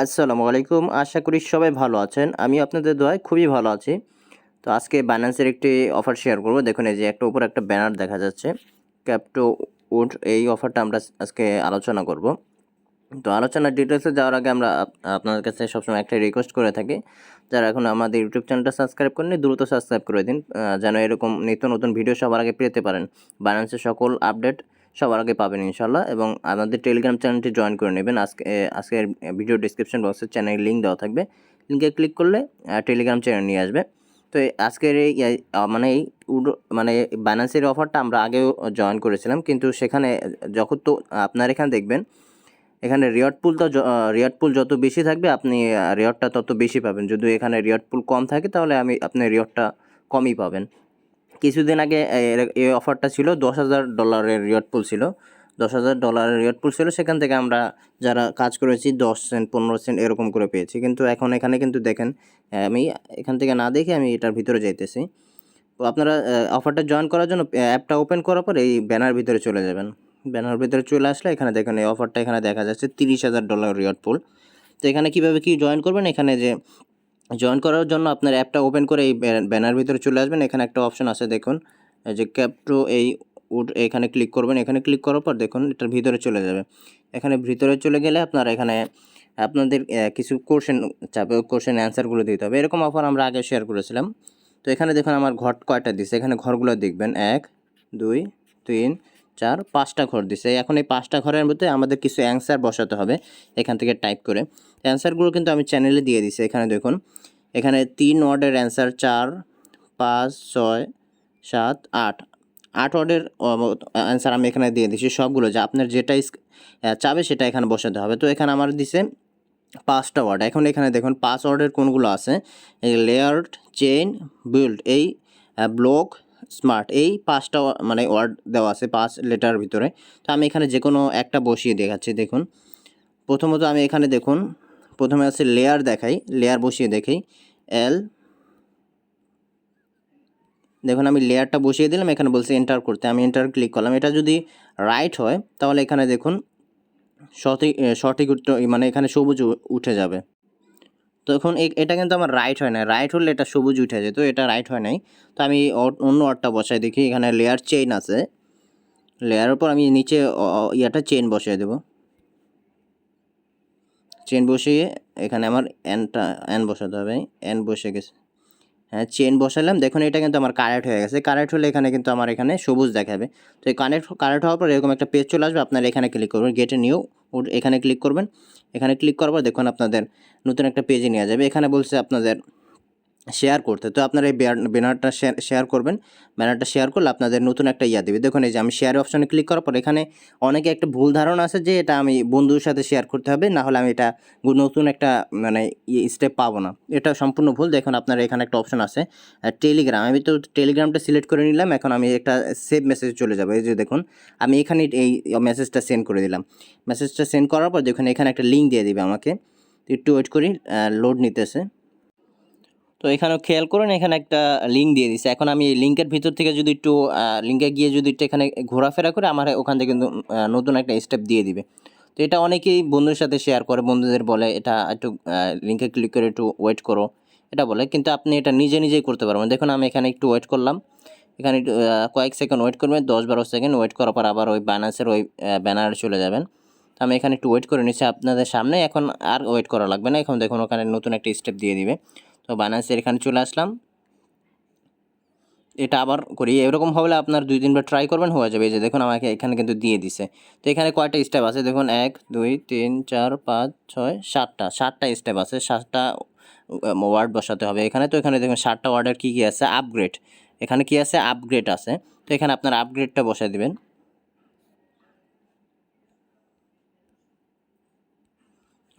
আসসালামু আলাইকুম। আশা করি সবাই ভালো আছেন। আমি আপনাদের দোয়ায় খুবই ভালো আছি। তো আজকে বাইন্যান্সের একটি অফার শেয়ার করব। দেখুন এই যে উপরে একটা ব্যানার দেখা যাচ্ছে। ক্রিপ্টো উড এই অফারটা আমরা আজকে আলোচনা করব। তো আলোচনার ডিটেইলসে যাওয়ার আগে আমরা আপনাদের কাছে সবসময় একটা রিকোয়েস্ট করে থাকি। যারা এখন আমাদের ইউটিউব চ্যানেলটা সাবস্ক্রাইব করেননি দ্রুত সাবস্ক্রাইব করে দিন। যেন এরকম নিত্য নতুন ভিডিও সবার আগে পেতে পারেন। বাইন্যান্সের সকল আপডেট সবার আগে পাবেন ইনশাআল্লাহ, এবং আমাদের টেলিগ্রাম চ্যানেলটি জয়েন করে নেবেন। আজকের ভিডিও ডেসক্রিপশন বক্সে চ্যানেলের লিঙ্ক দেওয়া থাকবে। লিঙ্কে ক্লিক করলে টেলিগ্রাম চ্যানেল নিয়ে আসবে। তো আজকের এই মানে এই মানে বাইন্যান্সের অফারটা আমরা আগেও জয়েন করেছিলাম, কিন্তু সেখানে যখন তো আপনার এখানে দেখবেন এখানে রিওয়ার্ড পুল যত বেশি থাকবে আপনি রিওয়ার্ডটা তত বেশি পাবেন। যদি এখানে রিওয়ার্ড পুল কম থাকে তাহলে আপনি রিওয়ার্ডটা কমই পাবেন। কিছুদিন আগে এই অফারটা ছিল $10,000 রিওয়ার্ড পুল ছিল। $10,000 রিওয়ার্ড পুল ছিল, সেখান থেকে আমরা যারা কাজ করেছি 10 সেন্ট 15 সেন্ট এরকম করে পেয়েছি। কিন্তু এখন এখানে কিন্তু দেখেন, আমি এখান থেকে না দেখে আমি এটার ভিতরে যাইতেছি। তো আপনারা অফারটা জয়েন করার জন্য অ্যাপটা ওপেন করার পর এই ব্যানার ভিতরে চলে যাবেন। ব্যানার ভিতরে চলে আসলে এখানে দেখেন এই অফারটা এখানে দেখা যাচ্ছে $30,000 রিওয়ার্ড পুল। তো এখানে কীভাবে কি জয়েন করবেন, এখানে যে জয়েন করার জন্য আপনার অ্যাপটা ওপেন করে এই ব্যানার ভিতরে চলে আসবেন। এখানে একটা অপশন আছে দেখুন, এই যে ক্যাপটো এই উড, এখানে ক্লিক করবেন। এখানে ক্লিক করার পর দেখুন এটার ভিতরে চলে যাবে। এখানে ভিতরে চলে গেলে আপনারা এখানে আপনাদের কিছু কোশ্চেন চাপে, কোশ্চেন অ্যান্সারগুলো দিতে হবে। এরকম অফার আমরা আগে শেয়ার করেছিলাম। তো এখানে দেখুন আমার ঘর কয়টা দিছে, এখানে ঘরগুলো দেখবেন 1 2 3 4 5টা ঘর দিছে। এখন এই 5টা ঘরের মধ্যে আমাদের কিছু অ্যান্সার বসাতে হবে এখান থেকে টাইপ করে। অ্যান্সারগুলো কিন্তু আমি চ্যানেলে দিয়ে দিছি। এখানে দেখুন, এখানে 3 ওয়ার্ডের অ্যান্সার 4 5 6 7 8 8 ওয়ার্ডের অ্যান্সার আমি এখানে দিয়ে দিছি সবগুলো। যে আপনার যেটা চাবে সেটা এখানে বসাতে হবে। তো এখানে আমার দিছে 5টা ওয়ার্ড। এখন এখানে দেখুন 5 ওয়ার্ডের কোনগুলো আছে, এই লেয়ার্ড, চেইন, বিল্ড, এই ব্লক, স্মার্ট, এই 5টা মানে ওয়ার্ড দেওয়া আছে 5 লেটার ভিতরে। তো আমি এখানে যে কোনো একটা বসিয়ে দেখাচ্ছি। দেখুন প্রথমত আমি এখানে দেখুন প্রথমে আছে লেয়ার, দেখাই লেয়ার বসিয়ে দেখাই এল। দেখুন আমি লেয়ারটা বসিয়ে দিলাম, এখানে বলছে এন্টার করতে, আমি এন্টার ক্লিক করলাম। এটা যদি রাইট হয় তাহলে এখানে দেখুন সঠিক উত্তর, মানে এখানে সবুজ উঠে যাবে। তো এখন এটা কিন্তু আমার রাইট হয় না, রাইট হলে এটা সবুজ উঠে যেত, এটা রাইট হয় নাই। তো আমি অন্য ওয়ার্ডটা বসাই দেখি। এখানে লেয়ার চেইন আছে, লেয়ারের উপর আমি নিচে ইয়াটা চেইন বসিয়ে দেব। চেইন বসিয়ে এখানে আমার এন বসাতে হবে। এন বসে গেছে, হ্যাঁ চেইন বসালাম। দেখুন এটা কিন্তু আমার কারেক্ট হয়ে গেছে। কারেক্ট হলে এখানে কিন্তু আমার এখানে সবুজ দেখাবে। তো এই কারেক্ট হওয়ার পর এরকম একটা পেজ চলে আসবে। আপনারা এখানে ক্লিক করবেন, গেট এ নিউ, এখানে ক্লিক করবেন। এখানে ক্লিক করার পর দেখুন আপনাদের নতুন একটা পেজে নিয়ে যাবে। এখানে বলছে আপনাদের শেয়ার করতে। তো আপনারা এই ব্যানারটা শেয়ার করবেন। ব্যানারটা শেয়ার করলে আপনাদের নতুন একটা দেবে। দেখুন এই যে আমি শেয়ার অপশনে ক্লিক করার পর এখানে অনেকে একটা ভুল ধারণা আছে যে এটা আমি বন্ধুর সাথে শেয়ার করতে হবে, না হলে আমি এটা নতুন একটা মানে স্টেপ পাবো না। এটা সম্পূর্ণ ভুল। দেখুন আপনারা এখানে একটা অপশন আছে টেলিগ্রাম। আমি তো টেলিগ্রামটা সিলেক্ট করে নিলাম। এখন আমি একটা সেভ মেসেজ চলে যাবো। এই যে দেখুন আমি এখানে এই মেসেজটা সেন্ড করে দিলাম। মেসেজটা সেন্ড করার পর দেখুন এখানে একটা লিঙ্ক দিয়ে দিবে আমাকে। একটু ওয়েট করি, লোড নিতেছে। তো এখানেও খেয়াল করুন এখানে একটা লিঙ্ক দিয়ে দিছে। এখন আমি এই লিঙ্কের ভিতর থেকে যদি একটু লিঙ্কে গিয়ে যদি একটু এখানে ঘোরাফেরা করে আমার ওখান থেকে কিন্তু নতুন একটা স্টেপ দিয়ে দিবে। তো এটা অনেকেই বন্ধুর সাথে শেয়ার করে, বন্ধুদের বলে এটা একটু লিঙ্কে ক্লিক করে একটু ওয়েট করো এটা বলে, কিন্তু আপনি এটা নিজেই করতে পারবেন। দেখুন আমি এখানে একটু ওয়েট করলাম। এখানে একটু কয়েক সেকেন্ড ওয়েট করবেন, 10-12 সেকেন্ড ওয়েট করার পর আবার ওই বাইন্যান্সের ওই ব্যানারে চলে যাবেন। তো আমি এখানে একটু ওয়েট করে নিচ্ছি আপনাদের সামনে। এখন আর ওয়েট করা লাগবে না। এখন দেখুন ওখানে নতুন একটা স্টেপ দিয়ে দিবে। তো বাইন্যান্সের এখানে চলে আসলাম। এটা আবার করি, এরকম হলে আপনার 2-3 বার ট্রাই করবেন, হয়ে যাবে। এই যে দেখুন আমাকে এখানে কিন্তু দিয়ে দিছে। তো এখানে কয়টা স্টেপ আছে দেখুন, 1 2 3 4 5 6 7টা স্টেপ আছে। 7টা ওয়ার্ড বসাতে হবে এখানে। তো এখানে দেখুন 7টা ওয়ার্ডের কী আছে, আপগ্রেড, এখানে কি আছে আপগ্রেড আছে। তো এখানে আপনার আপগ্রেডটা বসায় দিবেন।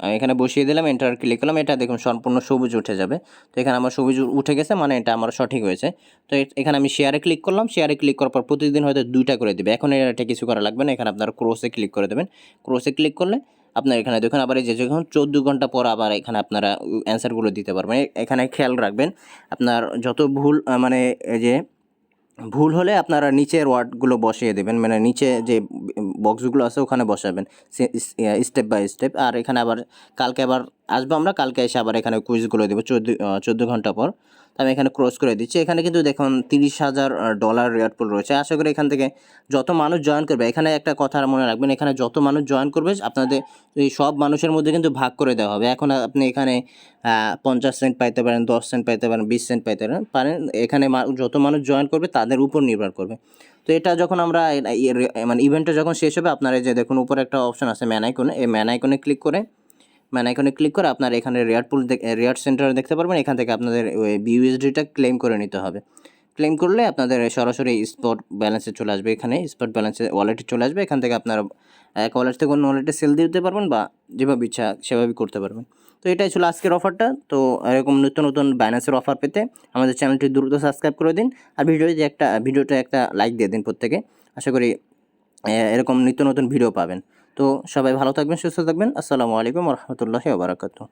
আমি এখানে বসিয়ে দিলাম, এন্টার ক্লিক করলাম। এটা দেখুন সম্পূর্ণ সবুজ উঠে যাবে। তো এখানে আমার সবুজ উঠে গেছে, মানে এটা আমার সঠিক হয়েছে। তো এখানে আমি শেয়ারে ক্লিক করলাম। শেয়ারে ক্লিক করার পর প্রতিদিন হয়তো 2টা করে দেবে। এখন এটা কিছু করা লাগবে না। এখানে আপনার ক্রোসে ক্লিক করে দেবেন। ক্রোসে ক্লিক করলে আপনার এখানে দেখুন আবার এই যে যখন 14 ঘন্টা পর আবার এখানে আপনারা অ্যান্সারগুলো দিতে পারবেন। এখানে খেয়াল রাখবেন আপনার যত ভুল মানে এই যে ভুল হলে আপনারা নিচের ওয়ার্ডগুলো বসিয়ে দেবেন, মানে নিচে যে বক্সগুলো আছে ওখানে বসাবেন স্টেপ বাই স্টেপ। আর এখানে আবার কালকে আবার আসবো আমরা, কালকে এসে আবার এখানে কুইজগুলো দেবো 14 ঘন্টা পর। তো আমি এখানে ক্রস করে দিচ্ছি। এখানে কিন্তু দেখুন $30,000 রেয়ার পুল রয়েছে। আশা করি এখান থেকে যত মানুষ জয়েন করবে, এখানে একটা কথা মনে রাখবেন, এখানে যত মানুষ জয়েন করবে আপনাদের এই সব মানুষের মধ্যে কিন্তু ভাগ করে দেওয়া হবে। এখন আপনি এখানে 50 সেন্ট পাইতে পারেন, 10 সেন্ট পাইতে পারেন, 20 সেন্ট পাইতে পারেন। এখানে যত মানুষ জয়েন করবে তাদের উপর নির্ভর করবে। তো এটা যখন আমরা মানে ইভেন্টটা যখন শেষ হবে, আপনারা যে দেখুন উপরে একটা অপশন আছে ম্যান আইকনে, এই ম্যান আইকনে ক্লিক করে আপনার এখানে রেয়ার সেন্টার দেখতে পারবেন। এখান থেকে আপনাদের ওই বিইউএসডিটা ক্লেম করে নিতে হবে। ক্লেম করলে আপনাদের সরাসরি স্পট ব্যালেন্সে চলে আসবে, এখানে স্পট ব্যালেন্সে ওয়ালেটে চলে আসবে। এখান থেকে আপনারা এক ওয়ালেট থেকে অন্য ওয়ালেটে সেল দিতে পারবেন, বা যেভাবে ইচ্ছা সেভাবেই করতে পারবেন। তো এটাই ছিল আজকের অফারটা। তো এরকম নতুন নতুন বাইন্যান্সের অফার পেতে আমাদের চ্যানেলটি দ্রুত সাবস্ক্রাইব করে দিন, আর ভিডিওটা একটা লাইক দিয়ে দিন প্রত্যেকে। আশা করি এরকম নিত্য নতুন ভিডিও পাবেন। তো সবাই ভালো থাকবেন, সুস্থ থাকবেন। আসসালামু আলাইকুম ওয়া রাহমাতুল্লাহি ওয়া বারাকাতুহু।